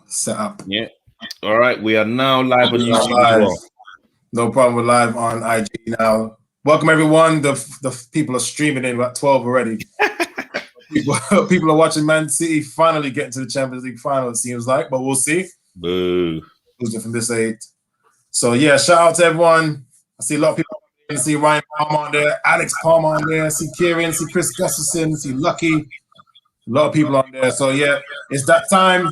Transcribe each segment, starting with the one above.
set up. Yeah. All right. We are now live on YouTube live. as well. No problem. We're live on IG now. Welcome everyone. The people are streaming in about 12 already. people are watching Man City finally getting to the Champions League final, it seems like, but we'll see. Boo. Who's it from this age? So yeah, shout out to everyone. I see a lot of people. I see Ryan Palmer on there, Alex Palmer on there, see Kieran, see Chris Gustafson, see Lucky. A lot of people on there. So yeah, it's that time.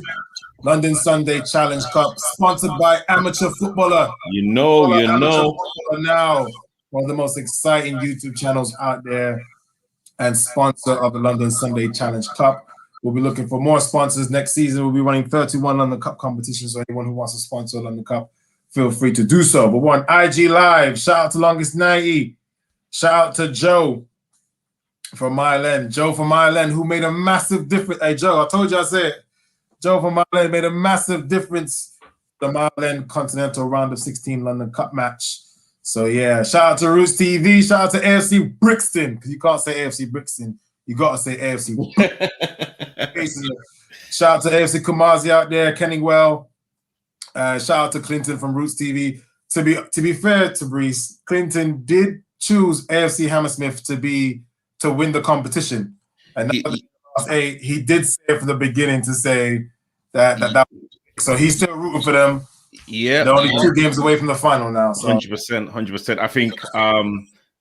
London Sunday Challenge Cup, sponsored by Amateur Footballer. You know. Now, one of the most exciting YouTube channels out there, and sponsor of the London Sunday Challenge Cup. We'll be looking for more sponsors next season. We'll be running 31 London Cup competitions. So anyone who wants to sponsor a London Cup, feel free to do so. But we're on IG Live. Shout out to Longest 90. Shout out to Joe from Ireland. Joe from Ireland, who made a massive difference. Hey, Joe, I told you I said Joe from Ireland made a massive difference in the Ireland Continental Round of 16 London Cup match. So yeah, shout out to Roots TV. Shout out to AFC Brixton, because you can't say AFC Brixton. You got to say AFC. Shout out to AFC Kumasi out there, Kenningwell. Shout out to Clinton from Roots TV. To be fair to Brees, Clinton did choose AFC Hammersmith to win the competition, and he did say from the beginning to say that. So he's still rooting for them. Yeah, they're only 2 games away from the final now. So 100%.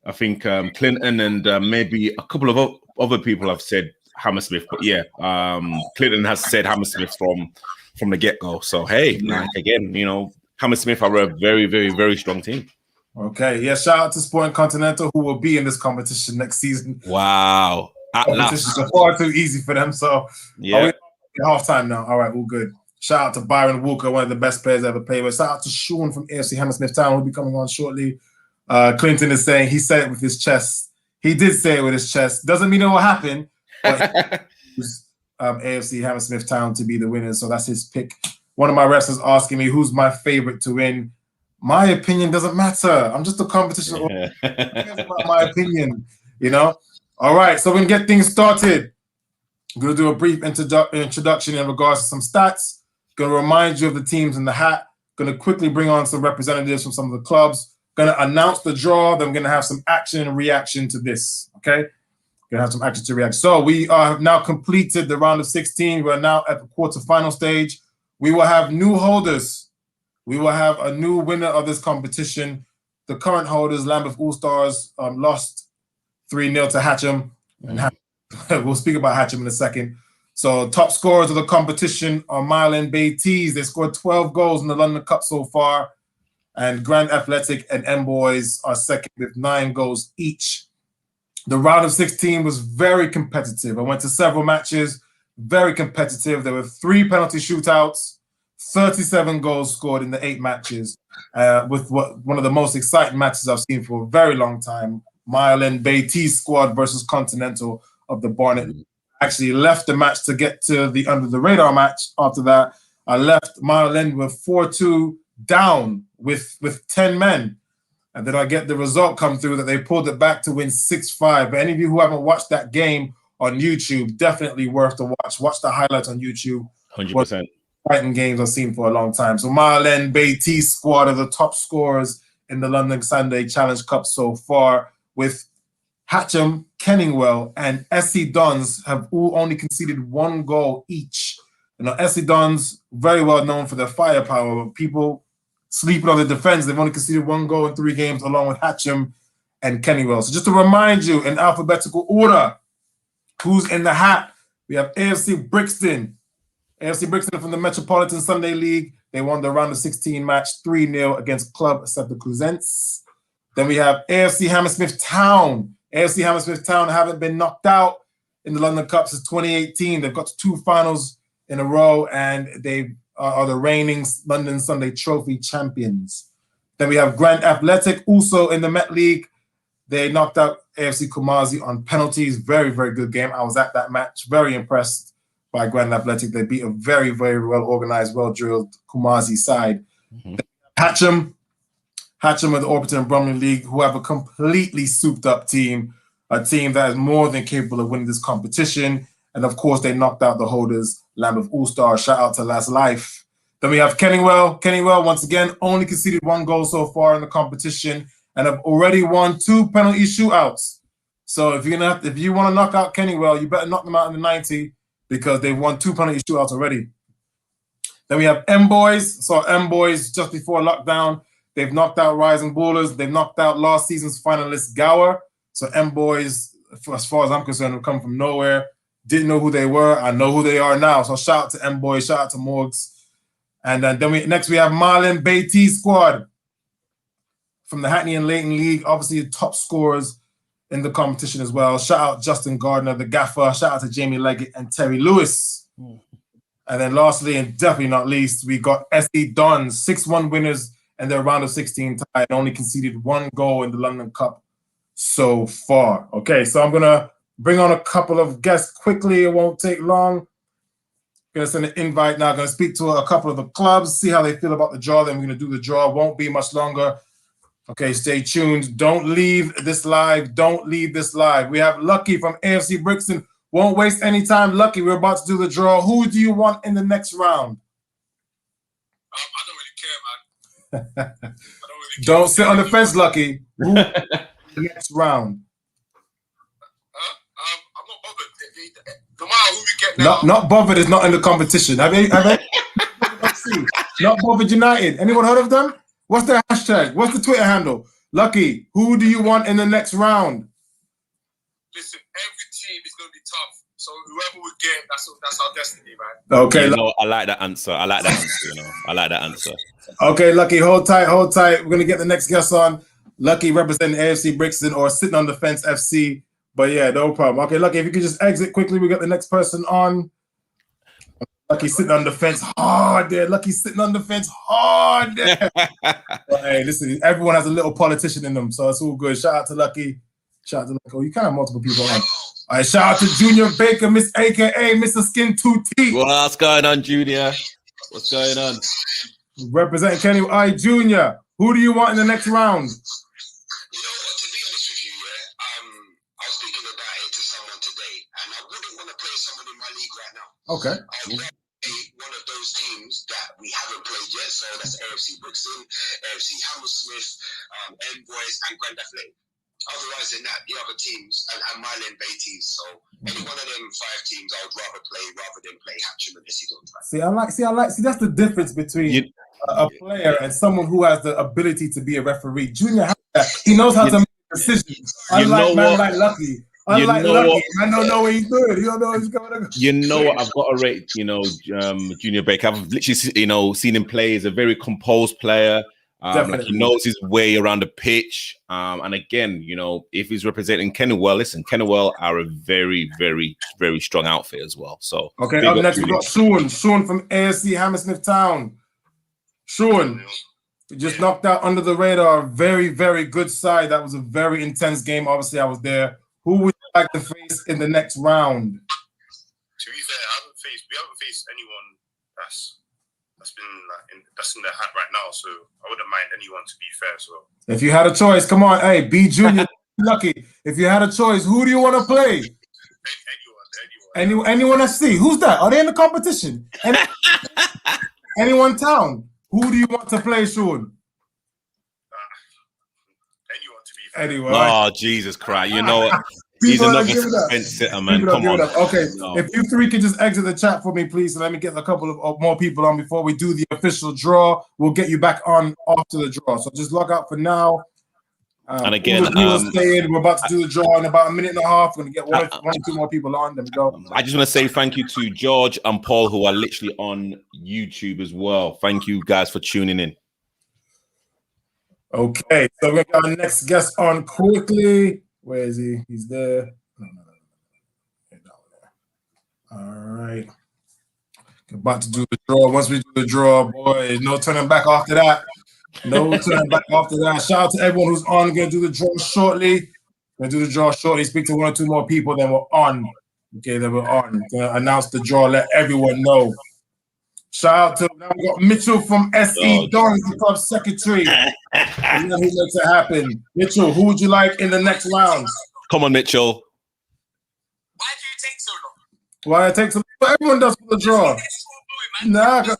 I think Clinton and maybe a couple of other people have said Hammersmith, but yeah, Clinton has said Hammersmith from the get-go. So hey, again, Hammersmith are a very, very, very strong team. Okay, yeah. Shout out to Sporting Continental, who will be in this competition next season. Wow, competitions are far too easy for them. So yeah, half time now. All right, all good. Shout out to Byron Walker, one of the best players ever played with. Shout out to Sean from AFC Hammersmith Town, who'll be coming on shortly. Clinton is saying he said it with his chest. He did say it with his chest. Doesn't mean it will happen. But AFC Hammersmith Town to be the winner, so that's his pick. One of my refs is asking me who's my favorite to win. My opinion doesn't matter. I'm just a competition. About my opinion, All right, so we're gonna get things started. I'm gonna do a brief introduction in regards to some stats. Gonna remind you of the teams in the hat. Gonna quickly bring on some representatives from some of the clubs. Gonna announce the draw. Then we're gonna have some action and reaction to this. Okay, gonna have some action to react. So we have now completed the round of 16. We're now at the quarterfinal stage. We will have new holders. We will have a new winner of this competition. The current holders, Lambeth All Stars, lost 3-0 to Hatcham, and we'll speak about Hatcham in a second. So top scorers of the competition are Mile End Beatties. They scored 12 goals in the London Cup so far. And Grand Athletic and M Boys are second with 9 goals each. The round of 16 was very competitive. I went to several matches, very competitive. There were 3 penalty shootouts, 37 goals scored in the 8 matches, with one of the most exciting matches I've seen for a very long time. Mile End Beatties squad versus Continental of the Barnet. Actually left the match to get to the under the radar match. After that, I left Mile End with 4-2 down with 10 men. And then I get the result come through that they pulled it back to win 6-5. But any of you who haven't watched that game on YouTube, definitely worth to watch. Watch the highlights on YouTube. 100%. Fighting games I've seen for a long time. So Mile End Beatties squad are the top scorers in the London Sunday Challenge Cup so far, with Hatcham, Kenningwell, and SC Dons have all only conceded 1 goal each. SC Dons, very well known for their firepower. People sleeping on the defense. They've only conceded 1 goal in 3 games, along with Hatcham and Kenningwell. So just to remind you, in alphabetical order, who's in the hat? We have AFC Brixton. AFC Brixton from the Metropolitan Sunday League. They won the round of 16 match 3-0 against Club Stade Cousins. Then we have AFC Hammersmith Town. AFC Hammersmith Town haven't been knocked out in the London Cup since 2018. They've got to 2 finals in a row, and they are the reigning London Sunday Trophy champions. Then we have Grand Athletic, also in the Met League. They knocked out AFC Kumasi on penalties. Very, very good game. I was at that match. Very impressed by Grand Athletic. They beat a very, very well-organized, well-drilled Kumasi side. Mm-hmm. Hatcham of the Orpington and Bromley League, who have a completely souped-up team, a team that is more than capable of winning this competition. And, of course, they knocked out the holders, Lambeth All-Star. Shout out to Last Life. Then we have Kennywell. Kennywell, once again, only conceded 1 goal so far in the competition and have already won 2 penalty shootouts. So if you want to knock out Kennywell, you better knock them out in the 90 because they've won 2 penalty shootouts already. Then we have M Boys. So M Boys just before lockdown, they've knocked out Rising Ballers. They've knocked out last season's finalist Gower. So M Boys, as far as I'm concerned, have come from nowhere. Didn't know who they were. I know who they are now. So shout out to M Boys. Shout out to Morgs. And then next we have Marlon Beatty squad from the Hackney and Leighton League. Obviously, the top scorers in the competition as well. Shout out Justin Gardner, the gaffer. Shout out to Jamie Leggett and Terry Lewis. And then lastly, and definitely not least, we got SE Dons, 6-1 winners and their round of 16 tie and only conceded 1 goal in the London Cup so far. Okay, so I'm going to bring on a couple of guests quickly. It won't take long. Going to send an invite now. Going to speak to a couple of the clubs, see how they feel about the draw. Then we're going to do the draw. Won't be much longer. Okay, stay tuned. Don't leave this live. Don't leave this live. We have Lucky from AFC Brixton. Won't waste any time. Lucky, we're about to do the draw. Who do you want in the next round? I don't really care, man. I don't really care. Don't sit on the fence, Lucky. Who in the next round? I'm not bothered. No matter who we get now. Not bothered is not in the competition. Have they? Not bothered United. Anyone heard of them? What's their hashtag? What's the Twitter handle? Lucky, who do you want in the next round? Listen, every team is going to be tough. So whoever we get, that's our destiny, man. Okay. I like that answer. I like that answer. Okay, Lucky, hold tight. We're going to get the next guest on. Lucky representing AFC Brixton or Sitting on the Fence FC. But yeah, no problem. Okay, Lucky, if you could just exit quickly, we got the next person on. Lucky sitting on the fence hard there. Lucky sitting on the fence hard there. Hey, listen, everyone has a little politician in them, so it's all good. Shout out to Lucky. Shout out to Lucky. Oh, you kind of have multiple people on. All right, shout out to Junior Baker, Miss AKA Mr. Skin 2T. What's going on, Junior? What's going on? Representing Kenny I Junior. Who do you want in the next round? You know what, to be honest with you, I was thinking about it to someone today, and I wouldn't want to play someone in my league right now. Okay. I would play one of those teams that we haven't played yet, so that's AFC Brixton, AFC Hammersmith, M Boys, and Grandad Lane. Otherwise than that, the other teams, and Myland Beatties, so any one of them 5 teams I would rather play rather than play Hatcham and Essie Dons. See, that's the difference between a player and someone who has the ability to be a referee. Junior, he knows how to make decisions. Unlike man like Lucky. Unlike Lucky, I don't know what he's doing. You don't know what's going on. You know what? I've got to rate, Junior Baker. I've literally, seen him play. He's a very composed player. Like he knows his way around the pitch. And again, if he's representing Kennywell, listen, Kennywell are a very, very, very strong outfit as well. So okay, up next we got Sean from ASC Hammersmith Town. Sean, just knocked out under the radar. Very, very good side. That was a very intense game. Obviously, I was there. Who would you like to face in the next round? To be fair, we haven't faced anyone that's in the hat right now, so I wouldn't mind anyone, to be fair as well. If you had a choice, come on, hey, B Junior, Lucky. If you had a choice, who do you want to play? Anyone at sea? Who's that? Are they in the competition? Anyone town? Who do you want to play, Sean? Anyone, to be fair. Anyone. Oh, Jesus Christ. You know what? He's another fence sitter, man. Come on. Okay, if you three can just exit the chat for me, please, and let me get a couple of more people on before we do the official draw. We'll get you back on after the draw. So just log out for now. And again, we're about to do the draw in about a minute and a half. We're going to get one or two more people on. Then we go. I just want to say thank you to George and Paul, who are literally on YouTube as well. Thank you guys for tuning in. Okay, so we're going to get our next guest on quickly. Where is he? He's there. No. All right. About to do the draw. Once we do the draw, boy, no turning back after that. No turning back after that. Shout out to everyone who's on. We're going to do the draw shortly. Speak to one or two more people, then we're on. Okay, then we're on. Gonna announce the draw, let everyone know. Shout out to, now we got Mitchell from SE Dons, the club secretary. And then who makes it happen? Mitchell, who would you like in the next round? Come on, Mitchell. Why do you take so long? Why it takes so long? Everyone does for the draw. man. Nah, Just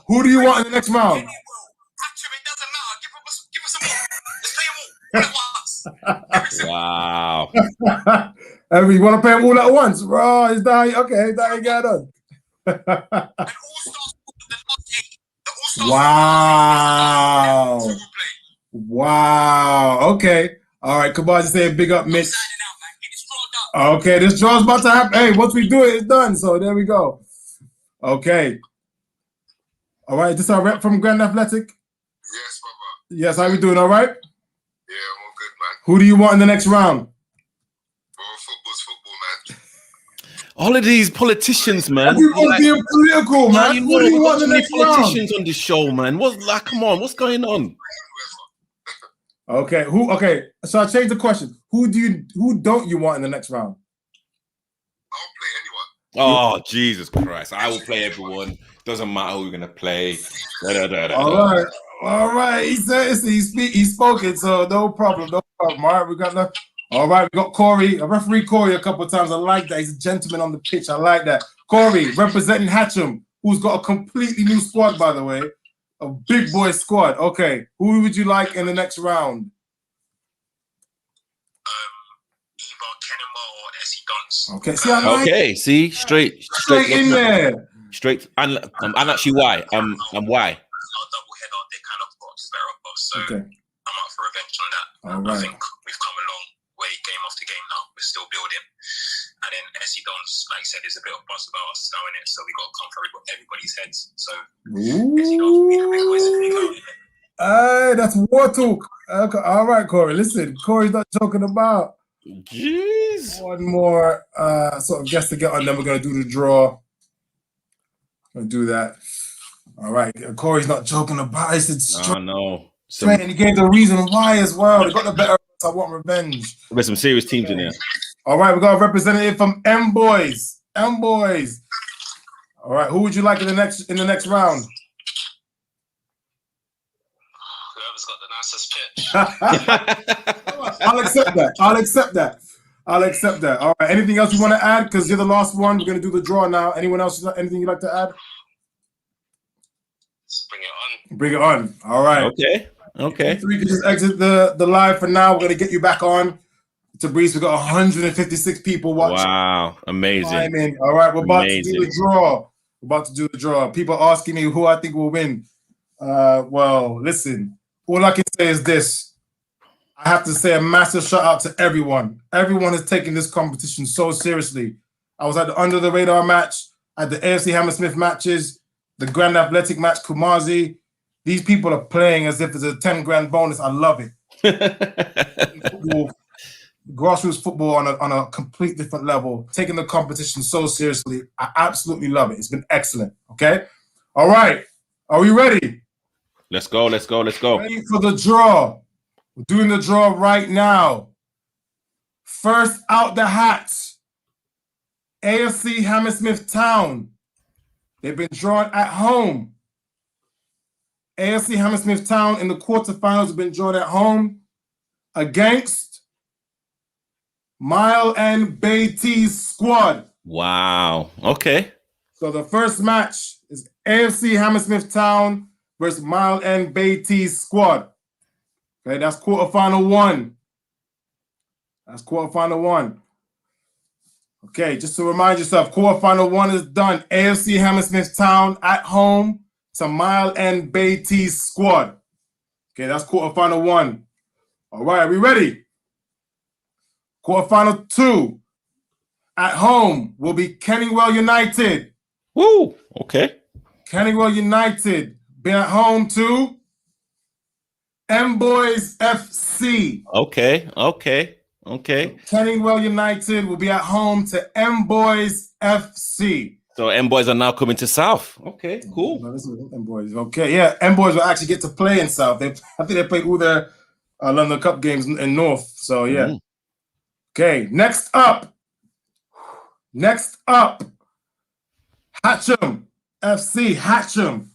who do you want in the next round? Hatcher, it doesn't matter. Give us them all. Let's play them all at once. Wow. You want to play them all at once, bro? Is that okay? That ain't got done. And All-Stars, the last 8. The All-Stars. Wow. Will play. Wow. Okay. All right. Kabaji saying big up, Mitch. Signing out, man. Get this draw done. Okay, this draw's about to happen. Hey, once we do it, it's done. So there we go. Okay. All right. This our rep from Grand Athletic. Yes, brother. Yes. How we doing? All right. Yeah, I'm all good, man. Who do you want in the next round? Bro, football's football, man. All of these politicians, man. Everyone's being political, man. You Who know, do you we've want got in too the many next round? politicians on this show, man. What's like? Come on, what's going on? Okay. Who? Okay. So I changed the question. Who don't you want in the next round? I'll play anyone. Oh, Jesus Christ. I will play everyone. Doesn't matter who we're going to play. All right. All right. He said he's spoken, so no problem. No problem. All right. We got the. All right. We got Corey. I referee Corey a couple of times. I like that. He's a gentleman on the pitch. I like that. Corey representing Hatcham, who's got a completely new squad, by the way. A big boy squad. Okay. Who would you like in the next round? Either Kenema or Essie Dons. Okay. See, I like Okay, see, straight in there. Straight, and actually, why? Why? Our double header, they kind of got better of us. So Okay. I'm up for revenge on that. All I right. think we've come a long way game after game now. We're still building. And then Essie Dons, like I said, there's a bit of buzz about us now in it. So we got to come for everybody's heads. So Essie Dons will be the big boys in the league out there. Hey, that's war talk. Okay. All right, Corey. Listen, Corey's not joking about. Jeez. One more sort of guest to get on, then we're gonna do the draw. Gonna do that. All right. Corey's not joking about it. It's I know. straight, and he gave the reason why as well. They got the better. I want revenge. There's some serious teams in there. All right, we got a representative from M Boys. M Boys. All right, who would you like in the next round? Whoever's got the nicest pitch. I'll accept that. I'll accept that. All right. Anything else you want to add? Because you're the last one. We're gonna do the draw now. Anyone else? Anything you'd like to add? Let's bring it on. Bring it on. All right. Okay. So we can just exit the live for now. We're gonna get you back on to Breeze. We got 156 people watching. Wow, amazing. All right, we're about to do Amazing. the draw. We're about to do the draw. People asking me who I think will win. Well, listen. All I can say is this. I have to say a massive shout out to everyone. Everyone is taking this competition so seriously. I was at the Under the Radar match, at the AFC Hammersmith matches, the Grand Athletic match, Kumazi. These people are playing as if it's a 10 grand bonus. I love it. Football, grassroots football on a complete different level, taking the competition so seriously. I absolutely love it. It's been excellent. Okay. All right. Are we ready? Let's go. Ready for the draw. We're doing the draw right now. First out the hat, AFC Hammersmith Town. They've been drawn at home. AFC Hammersmith Town in the quarterfinals have been drawn at home against Mile End Beatty's squad. Wow. Okay. So the first match is AFC Hammersmith Town versus Mile End Beatty's squad. Okay, that's quarterfinal one. Okay, just to remind yourself, quarterfinal one is done. AFC Hammersmith Town at home to Mile End Beatty's squad. Okay, that's quarterfinal one. All right, are we ready? Quarterfinal two at home will be Kenningwell United. Woo. Okay. Kenningwell United be at home to M Boys FC. Okay. Kenningwell United will be at home to M Boys FC. So M Boys are now coming to South. Okay, cool. No, this is M Boys. Okay, yeah, M Boys will actually get to play in South. I think they played all their London Cup games in North. So yeah. Mm. Okay, next up, Hatcham FC. Hatcham,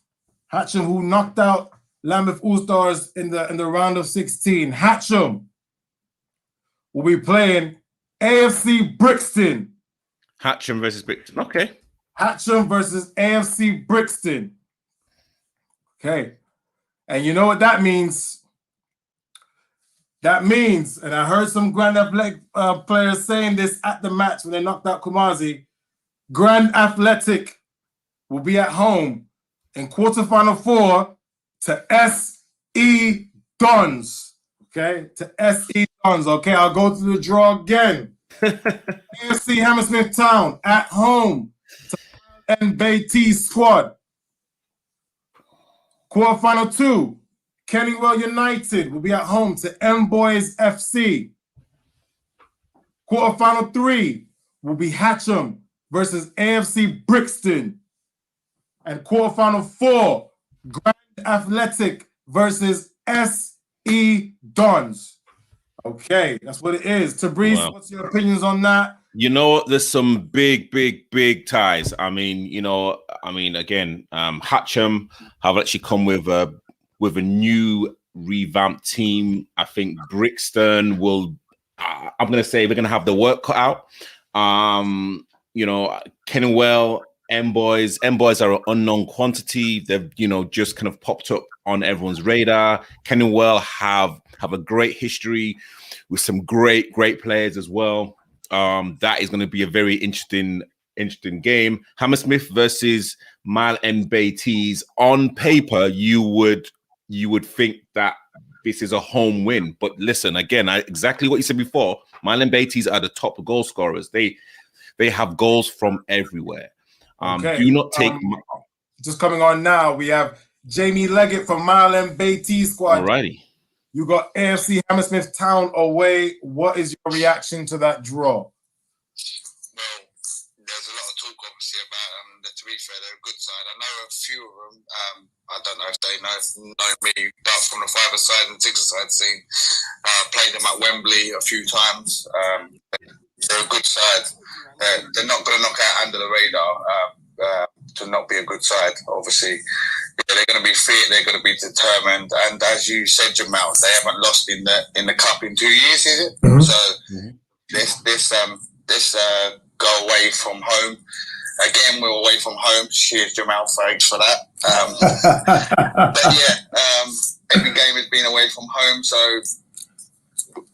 who knocked out Lambeth All Stars in the round of 16. Hatcham will be playing AFC Brixton. Hatcham versus Brixton. Okay. Hatcham versus AFC Brixton. Okay. And you know what that means? That means, and I heard some Grand Athletic players saying this at the match when they knocked out Kumasi, Grand Athletic will be at home in quarterfinal 4 to SE Dons. Okay, to SE Dons. Okay, I'll go through the draw again. AFC Hammersmith Town at home to NBT squad. Quarterfinal 2, Kennywell United will be at home to M Boys FC. Quarterfinal 3 will be Hatcham versus AFC Brixton. And quarterfinal 4, Grand Athletic versus SE Dons. Okay, that's what it is. Tabriz, Wow. What's your opinions on that? You know, there's some big ties. I mean, again, Hatcham have actually come with a new revamped team. I think Brixton will. I'm going to say they're going to have the work cut out. Kennywell, M Boys are an unknown quantity. They've just kind of popped up on everyone's radar. Kennywell have a great history with some great players as well. That is going to be a very interesting game. Hammersmith versus Mile and Beatties. On paper, you would think that this is a home win, but listen, again, exactly what you said before. Mile and Beatties are the top goal scorers. They have goals from everywhere. Okay. Do not take. Just coming on now, we have Jamie Leggett from Mile and Beatties squad. Alrighty. You got AFC Hammersmith Town away. What is your reaction to that draw? Well, there's a lot of talk, obviously, about them. To be fair, they're a good side. I know a few of them. I don't know if they know me, but from the 5-a-side and 6-a-side scene, played them at Wembley a few times. They're a good side. They're not going to knock out under the radar to not be a good side, obviously. They're going to be fit. They're going to be determined. And as you said, Jamal, they haven't lost in the cup in 2 years, is it? Mm-hmm. So this go away from home. Again, we're away from home. Cheers, Jamal, thanks for that. But yeah, every game has been away from home, so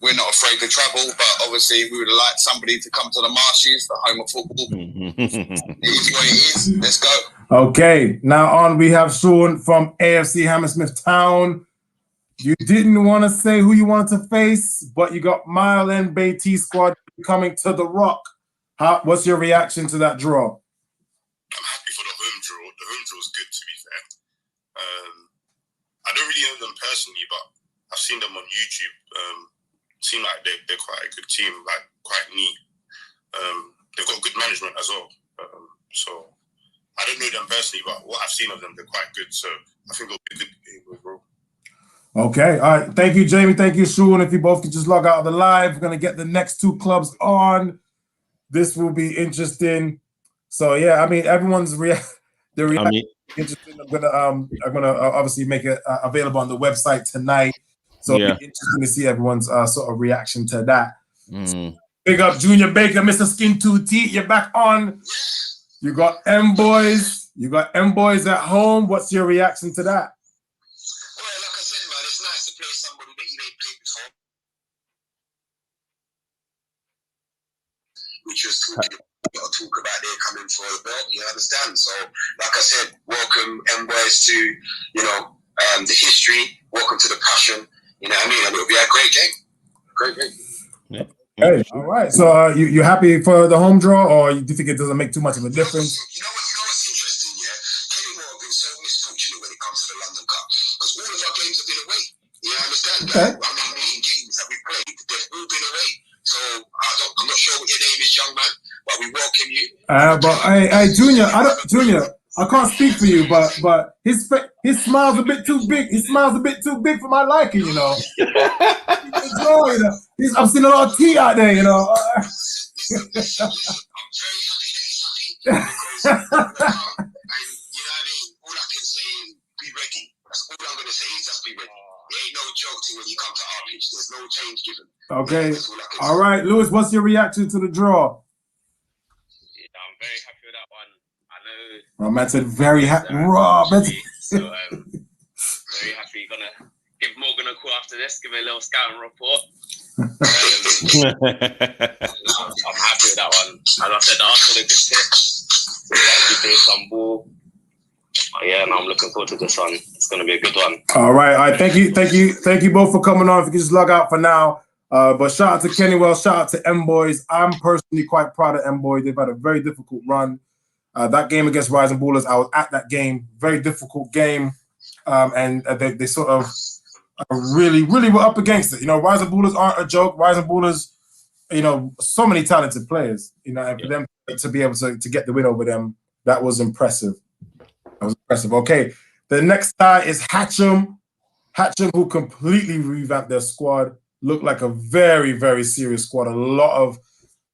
we're not afraid to travel. But obviously, we would like somebody to come to the Marshes, the home of football. It is what it is. Let's go. Okay, now on we have Sean from AFC Hammersmith Town. You didn't want to say who you wanted to face, but you got Mile and Beatties squad coming to the Rock. What's your reaction to that draw? I'm happy for the home draw. The home draw is good, to be fair. I don't really know them personally, but I've seen them on YouTube. Seem like they're quite a good team, like quite neat. They've got good management as well. So I don't know them personally, but what I've seen of them, they're quite good. So I think it'll be a good game overall. Okay, all right. Thank you, Jamie. Thank you, Sean. If you both could just log out of the live, we're gonna get the next two clubs on. This will be interesting. So yeah, I mean, everyone's reaction interesting. I'm gonna obviously make it available on the website tonight. So it'll be interesting to see everyone's sort of reaction to that. Big up Junior Baker, Mr. Skin 2T. You're back on. You got M Boys. You got M Boys at home. What's your reaction to that? Well, like I said, man, it's nice to play somebody that you ain't played before. Which was talking. Got to talk about they're coming for the belt, you understand? So, like I said, welcome M Boys to the history. Welcome to the passion. You know what I mean? And it'll be a great game. Great game. Yeah. Hey, all right. So you happy for the home draw, or do you think it doesn't make too much of a difference? You know what's interesting, yeah? Kennywell have been so misfortunate when it comes to the London Cup because all of our games have been away. You understand? Okay. I mean, in games that we played, they've all been away. So I'm not sure what your name is, young man, but we welcome you. But hey, Junior, I can't speak for you, but his smile's a bit too big. His smile's a bit too big for my liking, you know. I've seen a lot of tea out there, you know. I'm very happy that he's happy because and you know what I mean. All I can say is be ready. That's all I'm gonna say is just be ready. There ain't no joke to when you come to our pitch. There's no change given. Okay. All right, Lewis. What's your reaction to the draw? Yeah, I'm very happy with that one. I Oh, man said very happy. So very happy. Gonna give Morgan a call after this. Give me a little scouting report. I'm happy with that one. As I said, Arsenal a good tip. We play some ball. Yeah, and I'm looking forward to this one. It's going to be a good one. All right. Thank you both for coming on. If you can just log out for now. But shout out to Kenny Wells, shout out to M Boys. I'm personally quite proud of M Boys. They've had a very difficult run. That game against Rising Ballers, I was at that game. Very difficult game, and they sort of really were up against it. You know, Rising Ballers aren't a joke. Rising Ballers, you know, so many talented players. You know, and for them to be able to get the win over them, that was impressive. Okay, the next guy is Hatcham. Hatcham, who completely revamped their squad, looked like a very serious squad. A lot of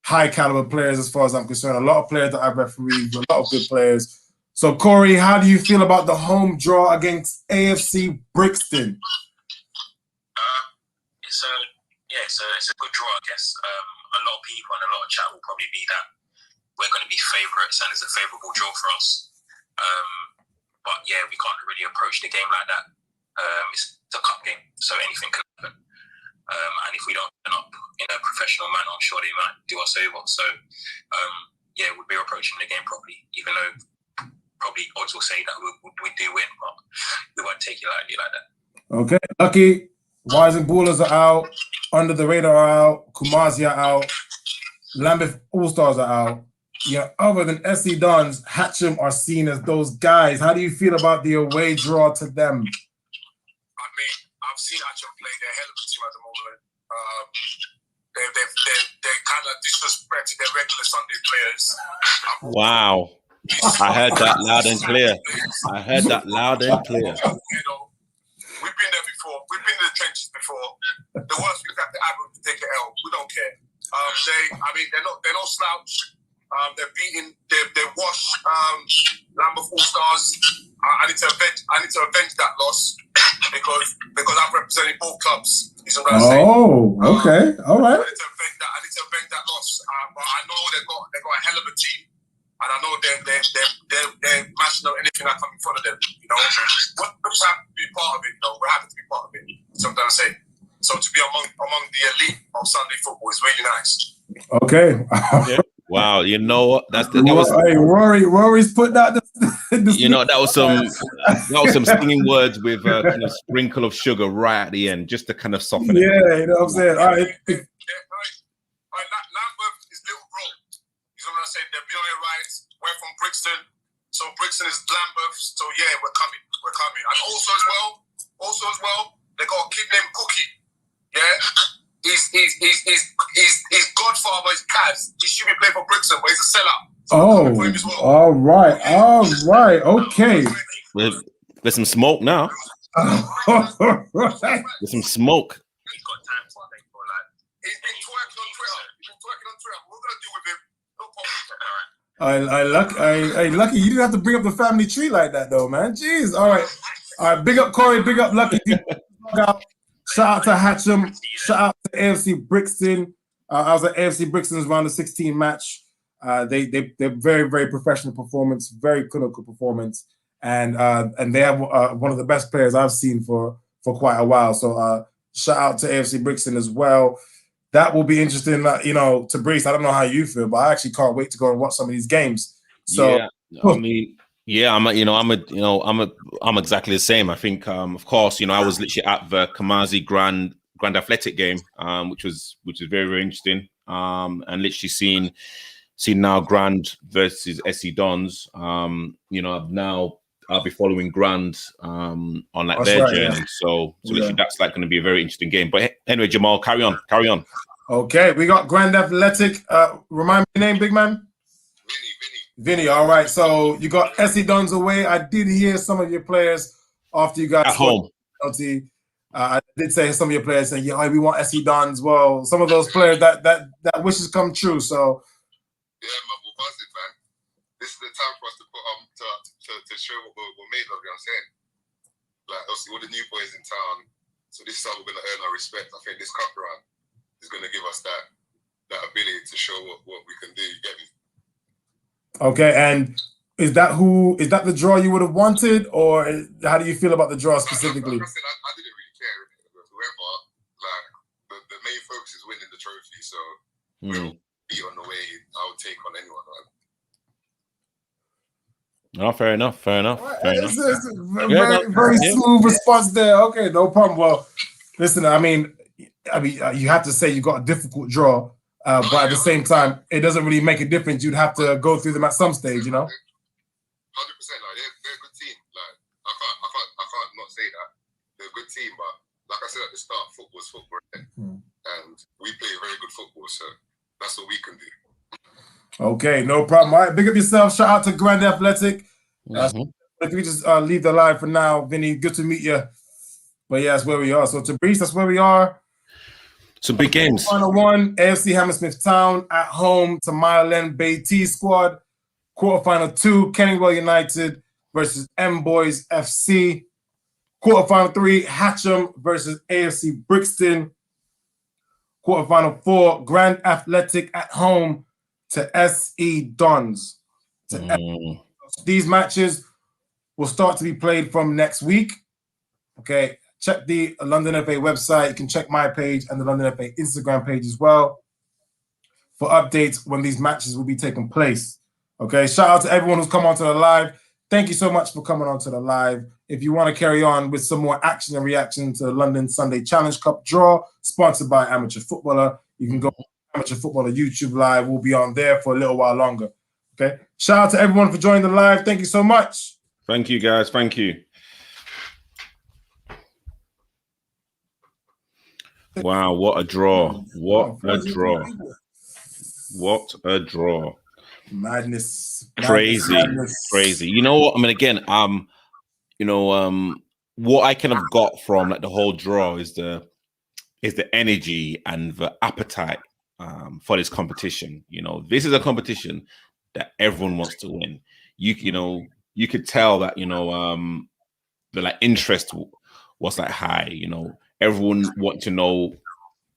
high caliber players, as far as I'm concerned. A lot of players that I've refereed, a lot of good players. So, Corey, how do you feel about the home draw against AFC Brixton? It's a good draw, I guess. A lot of people and a lot of chat will probably be that we're going to be favourites and it's a favourable draw for us. But yeah, we can't really approach the game like that. It's a cup game, so anything can happen. And if we don't turn up in a professional manner, I'm sure they might do us over. So yeah, we'll be approaching the game properly, even though probably odds will say that we do win, but we won't take it lightly like that. Okay, Lucky. Rising Ballers are out. Under the Radar are out. Kumasi are out. Lambeth All-Stars are out. Yeah, other than SC Dons, Hatcham are seen as those guys. How do you feel about the away draw to them? I mean, I've seen Hatcham play. They're a hell of a team at the moment. They kind of disrespected their regular Sunday players. Wow. I heard that loud and clear. You know, we've been there before. We've been in the trenches before. The worst we have to happen to take an L. We don't care. They're no slouch. They wash Lambeth All-Stars. I need to avenge that loss because I've represented both clubs. You know what I'm saying? Oh, okay, all right. I need to avenge that loss. But I know they've got a hell of a team, and I know they're mashing up anything that comes in front of them. You know, we're just happy to be part of it. You know, we're happy to be part of it. That's what I'm trying to say. So to be among the elite of Sunday football is really nice. Okay. Yeah. Wow, you know what? Hey, Rory's put that. You know, that was some stinging words with a kind of sprinkle of sugar right at the end, just to kind of soften it. Yeah, you know what I'm saying. All right. Lambeth is little bro. You know what I'm saying? They've been on their rides. We're from Brixton, so Brixton is Lambeth. So yeah, we're coming. And also as well, they got a kid named Cookie. Yeah. His godfather is Kaz. He should be playing for Brixton, but he's a sellout. So all right. Okay. There's some smoke now. There's some smoke. He's got time to think for like. He's been twerking on Twitter. We're gonna deal with him. No problem. Lucky. You didn't have to bring up the family tree like that, though, man. Jeez. All right. Big up Corey. Big up Lucky. Shout out to Hatcham. Shout out to AFC Brixton. I was at AFC Brixton's round of 16 match. They're very professional performance, very clinical performance, and they have one of the best players I've seen for quite a while. So shout out to AFC Brixton as well. That will be interesting. To Brees. I don't know how you feel, but I actually can't wait to go and watch some of these games. So yeah, I mean. Yeah, I'm exactly the same. I think, of course, I was literally at the Kumasi Grand Athletic game, which was very interesting. And literally seeing now Grand versus SC Dons. I'll be following Grand on their journey. Yeah. So literally that's like going to be a very interesting game. But anyway, Jamal, carry on. Okay, we got Grand Athletic. Remind me your name, big man. Vinny, all right. So you got SC Dons away. I did hear some of your players after you guys at home. I did say some of your players saying, "Yeah, we want SC Dons." Well, some of those players that wishes come true. So yeah, man, we're buzzing, man. This is the time for us to put to show what we're made of. You know what I'm saying? Like obviously, all the new boys in town. So this is how we're going to earn our respect. I think this cup run is going to give us that ability to show what we can do. You get me? Okay, and Is that the draw you would have wanted, or how do you feel about the draw specifically? Like I said, I didn't really care. Whoever, like the main focus is winning the trophy. So we'll be on the way. I would take on anyone. No, fair enough. Fair enough. It's a very smooth response there. Okay, no problem. Well, listen, I mean, you have to say you got a difficult draw, but at the same time, it doesn't really make a difference. You'd have to go through them at some stage, you know. 100%. Like they're a good team. Like I can't not say that they're a good team. But like I said at the start, football's football, and we play very good football. So that's what we can do. Okay, no problem. All right, big up yourself. Shout out to Grand Athletic. If we just leave the live for now, Vinny, good to meet you. But yeah, that's where we are. So to Breeze, that's where we are. Some big games. Final one, AFC Hammersmith Town at home to Mile End Bay T Squad. Quarterfinal 2, Kenningwell United versus M Boys FC. Quarterfinal 3, Hatcham versus AFC Brixton. Quarterfinal 4, Grand Athletic at home to SE Dons. These matches will start to be played from next week. Okay, check the London FA website. You can check my page and the London FA Instagram page as well for updates when these matches will be taking place. Okay, shout out to everyone who's come onto the live. Thank you so much for coming onto the live. If you want to carry on with some more action and reaction to the London Sunday Challenge Cup draw, sponsored by Amateur Footballer, you can go to Amateur Footballer YouTube Live. We'll be on there for a little while longer. Okay, shout out to everyone for joining the live. Thank you so much. Thank you, guys. Thank you. Wow, what a draw. What a draw. What a draw. Madness. Crazy. Crazy. You know what? I mean, again, what I kind of got from like the whole draw is the energy and the appetite for this competition. You know, this is a competition that everyone wants to win. You could tell that, the like interest was like high, everyone wanted to know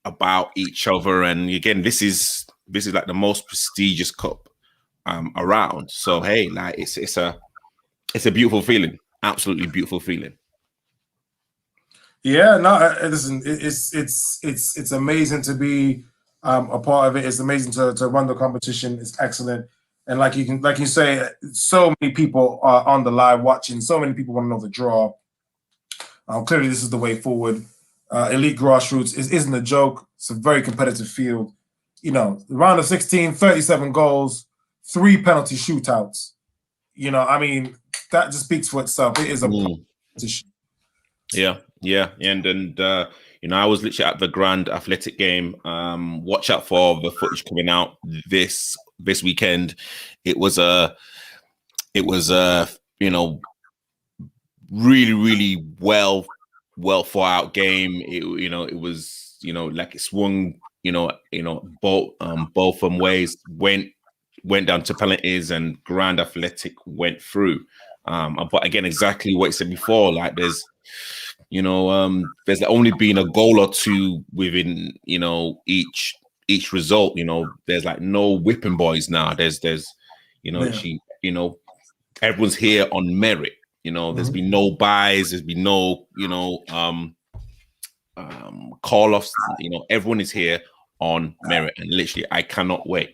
about each other. And again, this is like the most prestigious cup around. So hey, like it's a beautiful feeling, absolutely beautiful feeling. Yeah, no, listen, it's amazing to be a part of it. It's amazing to run the competition. It's excellent. And like you say, so many people are on the live watching. So many people want to know the draw. Clearly, this is the way forward. Elite grassroots isn't a joke. It's a very competitive field. The round of 16, 37 goals, 3 penalty shootouts. I mean, that just speaks for itself. It is a competition. Yeah, and I was literally at the Grand Athletic game. Watch out for the footage coming out this weekend. It was a really, really well thought out game. It was like it swung both ways, went down to penalties, and Grand Athletic went through. But again, exactly what you said before, like there's only been a goal or two within each result. There's like no whipping boys now. There's everyone's here on merit. There's been no buys, there's been no call offs. Everyone is here on merit, and literally I cannot wait.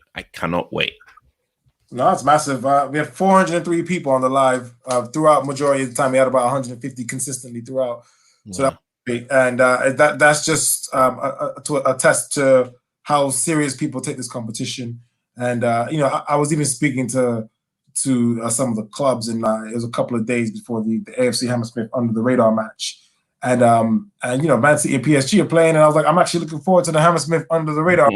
No, it's massive. We have 403 people on the live throughout. Majority of the time, we had about 150 consistently throughout. So that's great. And that's just a test to how serious people take this competition. And I was even speaking to some of the clubs, and it was a couple of days before the AFC Hammersmith Under the Radar match. And Man City and PSG are playing, and I was like, I'm actually looking forward to the Hammersmith Under the Radar.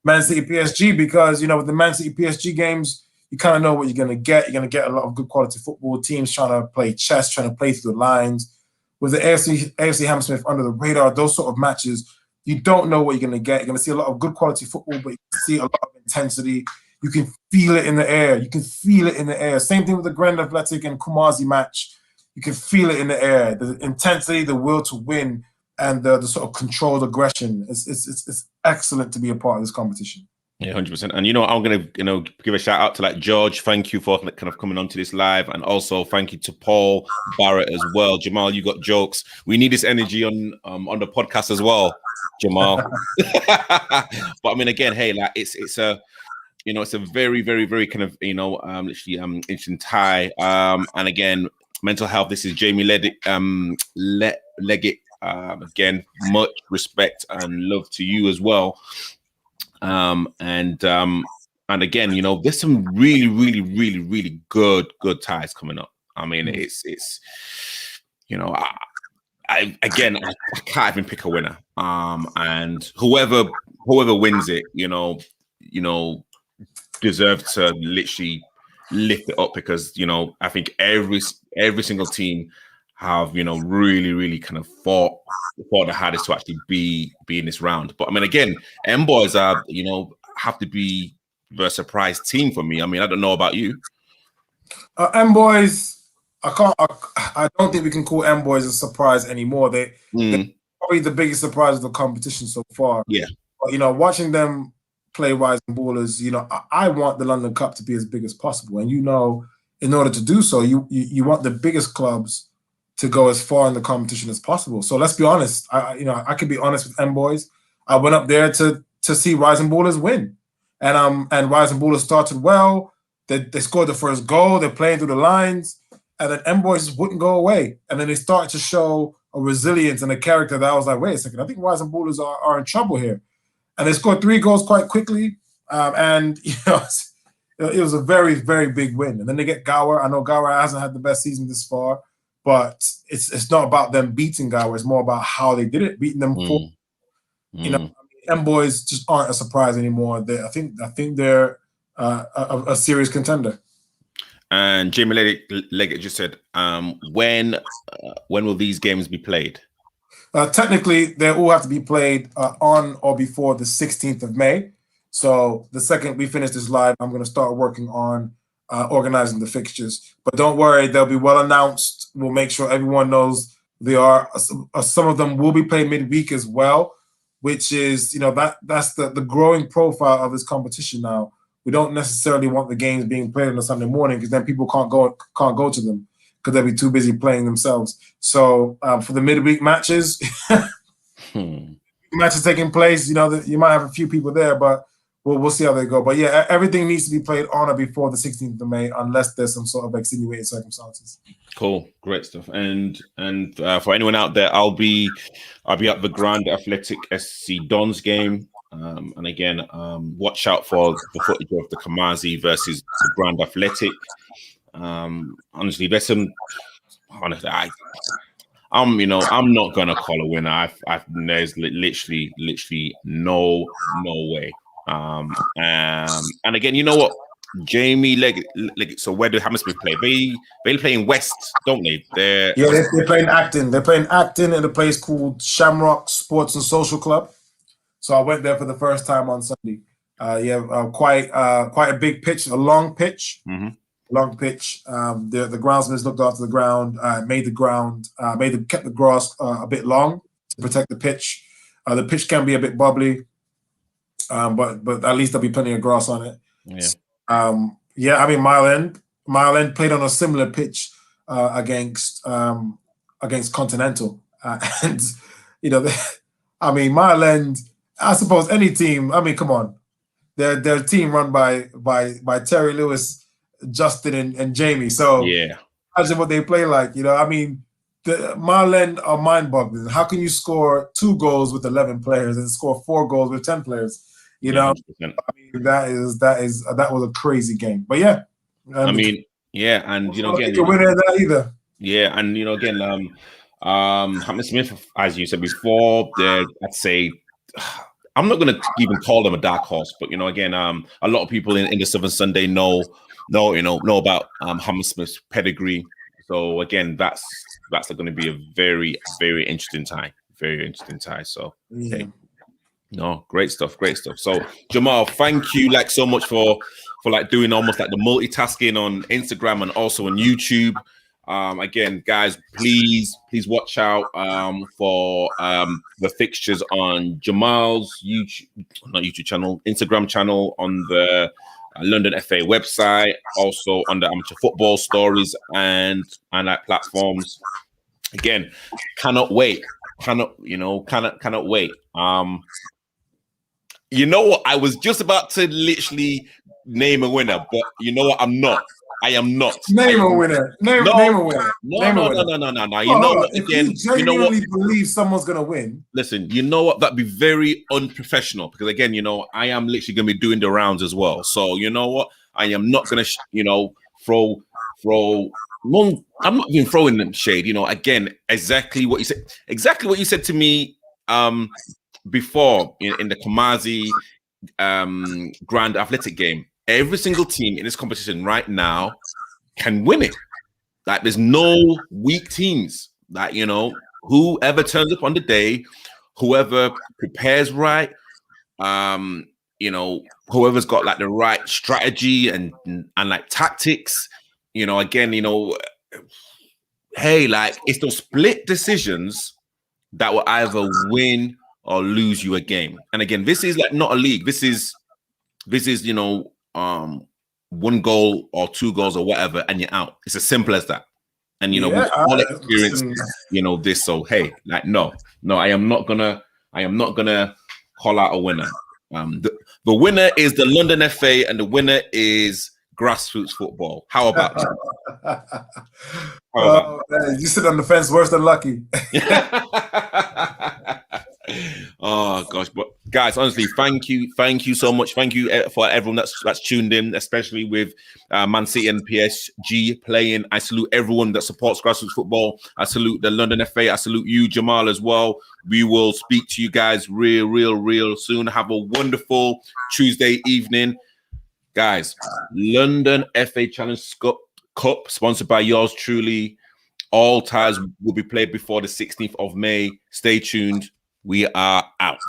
Man City PSG, because with the Man City PSG games, you kind of know what you're going to get. You're going to get a lot of good quality football, teams trying to play chess, trying to play through the lines. With the AFC Hammersmith Under the Radar, those sort of matches, you don't know what you're going to get. You're going to see a lot of good quality football, but you can see a lot of intensity. You can feel it in the air. Same thing with the Grand Athletic and Kumasi match. You can feel it in the air. The intensity, the will to win, and the sort of controlled aggression. It's excellent to be a part of this competition. Yeah, 100%. And I'm gonna give a shout out to like George. Thank you for kind of coming onto this live, and also thank you to Paul Barrett as well. Jamal, you got jokes. We need this energy on the podcast as well, Jamal. But I mean, again, hey, like it's a it's a very, very, very kind of literally interesting tie. And again, mental health. This is Jamie Leggett. Again, much respect and love to you as well. And again, there's some really, really, really, really good ties coming up. I mean, it's I can't even pick a winner. And whoever wins it, deserves to literally lift it up, because I think every single team have really, really kind of fought the hardest to actually be in this round. But I mean, again, M Boys are have to be the surprise team for me. I mean, I don't know about you. M Boys, I don't think we can call M Boys a surprise anymore. They're probably the biggest surprise of the competition so far. Yeah. But watching them play Rising Ballers, I want the London Cup to be as big as possible. And in order to do so, you want the biggest clubs to go as far in the competition as possible. So let's be honest. I can be honest with M Boys. I went up there to see Rising Ballers win, and Rising Ballers started well. They scored the first goal. They're playing through the lines, and then M Boys just wouldn't go away. And then they started to show a resilience and a character that I was like, wait a second, I think Rising Ballers are in trouble here. And they scored 3 goals quite quickly, and it was a very, very big win. And then they get Gower. I know Gower hasn't had the best season this far, but it's not about them beating Gower. It's more about how they did it, beating them. M Boys just aren't a surprise anymore. I think they're a serious contender. And Jamie Leggett just said, when will these games be played? Technically, they all have to be played on or before the 16th of May. So the second we finish this live, I'm going to start working on organizing the fixtures. But don't worry, they'll be well announced. We'll make sure everyone knows they are. Some of them will be played midweek as well, which is, that's the growing profile of this competition now. We don't necessarily want the games being played on a Sunday morning, because then people can't go to them, because they'll be too busy playing themselves. So for the midweek matches, matches taking place, you might have a few people there, but we'll see how they go. But yeah, everything needs to be played on or before the 16th of May, unless there's some sort of extenuating circumstances. Cool, great stuff. And for anyone out there, I'll be at the Grand Athletic SC Dons game. And again, watch out for the footage of the Kamazi versus the Grand Athletic. Honestly, there's some. Honestly, I'm not gonna call a winner. There's literally no way. And again, you know what, Jamie Leggett. So where do Hammersmith play? They play in West, don't they? They're playing Acton. They're playing Acton in a place called Shamrock Sports and Social Club. So I went there for the first time on Sunday. Quite a big pitch, a long pitch. Mm-hmm. Long pitch. The groundsmiths looked after the ground, kept the grass a bit long to protect the pitch. The pitch can be a bit bubbly, but at least there'll be plenty of grass on it. Yeah. I mean, Mile End played on a similar pitch against Continental, and I mean, Mile End. I suppose any team. I mean, come on, they're a team run by Terry Lewis, Justin, and Jamie. So yeah, imagine what they play like. I mean, the Mile End are mind-boggling. How can you score 2 goals with 11 players and score 4 goals with 10 players? I mean, that was a crazy game. But yeah, and again, you win that either. Yeah, and again, Hammersmith, as you said before, I'd say. I'm not going to even call them a dark horse, but again, a lot of people in the Southern Sunday know about Hammersmith's pedigree. So again, that's going to be a very, very interesting tie. Very interesting tie. So okay. No, great stuff. So Jamal, thank you so much for doing almost like the multitasking on Instagram and also on YouTube. Again, guys, please watch out for the fixtures on Jamal's YouTube channel, Instagram channel, on the London FA website, also on the Amateur Football Stories and like platforms. Again, cannot wait. Cannot wait. You know what? I was just about to literally name a winner, but you know what? I'm not. I am not. Name a winner. Name a winner. No. You know what? Again, you genuinely believe someone's gonna win. Listen, you know what? That'd be very unprofessional because again, I am literally gonna be doing the rounds as well. So you know what? I am not gonna, throw. I'm not even throwing them shade. Again, exactly what you said. Exactly what you said to me before in the Kamazi Grand Athletic game. Every single team in this competition right now can win it. Like there's no weak teams. Like whoever turns up on the day, whoever prepares right, whoever's got like the right strategy and like tactics. Again, hey, like it's those split decisions that will either win or lose you a game. And again, this is like not a league. This is one goal or two goals or whatever, and you're out. It's as simple as that. And we've all experienced this. So hey, like no, I am not gonna call out a winner. The winner is the London FA, and the winner is grassroots football. How about that? Man, you sit on the fence worse than lucky. Oh gosh, but guys, honestly, thank you so much. Thank you for everyone that's tuned in, especially with Man City and PSG playing. I salute everyone that supports grassroots football. I salute the London FA. I salute you, Jamal, as well. We will speak to you guys real soon. Have a wonderful Tuesday evening, guys. London FA Challenge Cup, sponsored by yours truly. All ties will be played before the 16th of May. Stay tuned. We are out.